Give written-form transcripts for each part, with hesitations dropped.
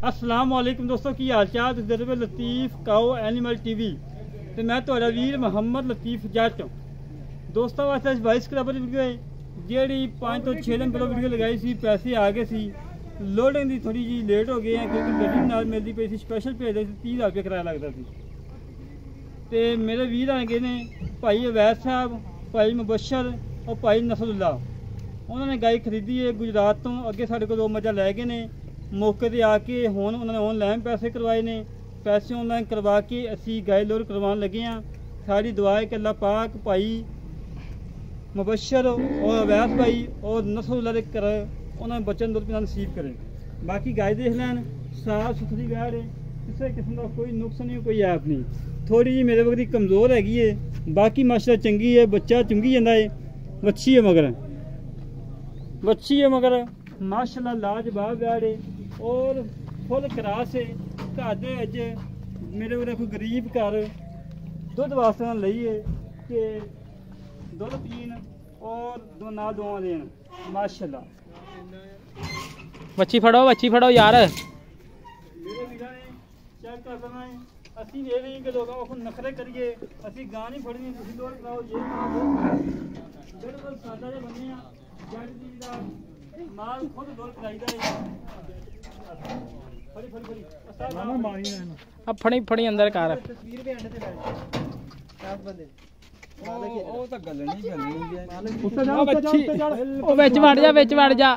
अस्सलाम वालेकुम दोस्तों की हाल चाल। तुम लतीफ काओ एनिमल टीवी तो मैं थोड़ा वीर मोहम्मद लतीफ जट दोस्तों वास्ते 22 बराबर वीडियो है जी 5 तो 6 दिन पहले वीडियो लगाई सी। पैसे आ गए सी, लोडिंग की थोड़ी जी लेट हो गई है क्योंकि गड्डी नाल मिलती पई सी। स्पैशल भेजते 30,000 रुपये किराया लगता सी। तो मेरे वीर आ गए ने भाई अवैध साहब, भाई मुबशर और भाई नसरुल्ला। उन्होंने गाय खरीदी है गुजरात तो। अगे साढ़े को 2 मजा लै गए ने। मौके पर आके हुण उन्होंने ऑनलाइन पैसे करवाए ने। पैसे ऑनलाइन करवा के असी गाय लोड करवाने लगे हाँ। सारी दुआ है कि अल्लाह पाक भाई मुबशर और अवैध भाई और नसरुल्ला दे कर उन्होंने बच्चन दुध पीना नसीब करें। बाकी गाय देख लैन, साफ सुथरी गाय है, किसी किस्म का कोई नुक्स नहीं, कोई ऐप नहीं। थोड़ी जी मेरे वक्त कमज़ोर हैगी है, बाकी माशाल्लाह चंगी है। बच्चा चुंगी जाता है, वच्छी है मगर माशाल्लाह लाजवाब गाय है और फुल क्रास है। घर दे मेरे वो कोई गरीब घर दुध वास्ते लई है कि दुध पीन और दुआ देन माशाल्लाह। बच्ची फड़ो यार। मेरे वीरा ने चेक कर लेना है। असी ये नहीं कि लोगों को नखरे करिए, असी गां नहीं फड़नी, तुम लोड कराओ ये बिल्कुल सादा जो बनने जट दी दा माल खुद लोड कराईदा है। अब फड़ी अंदर कर। तस्वीर भी एंड ते लै 10 बंदे ਉਹ ਤਾਂ ਗੱਲ ਨਹੀਂ ਉਹ ਵਿੱਚ ਵੜ ਜਾ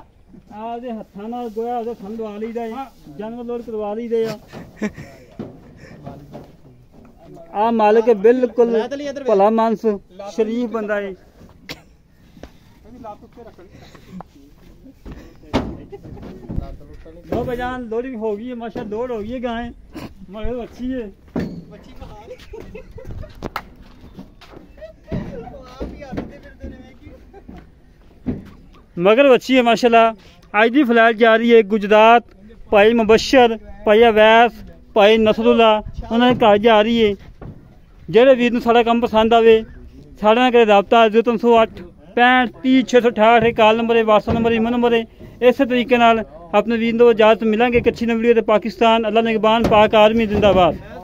ਆਪਦੇ ਹੱਥਾਂ ਨਾਲ ਗੋਇਆ ਉਹਦੇ ਥਣ ਲਵਾ ਲਈਦਾ ਹੈ, ਜਾਨਵਰ ਲੋਡ ਕਰਵਾ ਲਈਦੇ ਆ ਮਾਲਕ ਬਿਲਕੁਲ ਭਲਾ ਮਾਨਸ ਸ਼ਰੀਫ ਬੰਦਾ ਹੈ। दो बजान लोडिंग हो गई है माशाल्लाह, लोड हो गई है गाय मगर अच्छी है। मगर अच्छी है माशाल्लाह। आज की फ्लैट जा रही है गुजरात। भाई मुबशर, भाई अवैस, भाई नसरुल्ला उन्होंने घर जा रही है। जेड़े वीर नूं साड़ा काम पसंद आवे साढ़े नाल करे राबता 0308 65 30 668 कॉल नंबर है, व्हाट्सएप नंबर, ईमेल नंबर है। इस तरीके नाल अपने वीर को इजाजत मिलेंगे। एक अच्छी नवी वीडियो। पाकिस्तान अल्लाह निगहबान, पाक आर्मी जिंदाबाद।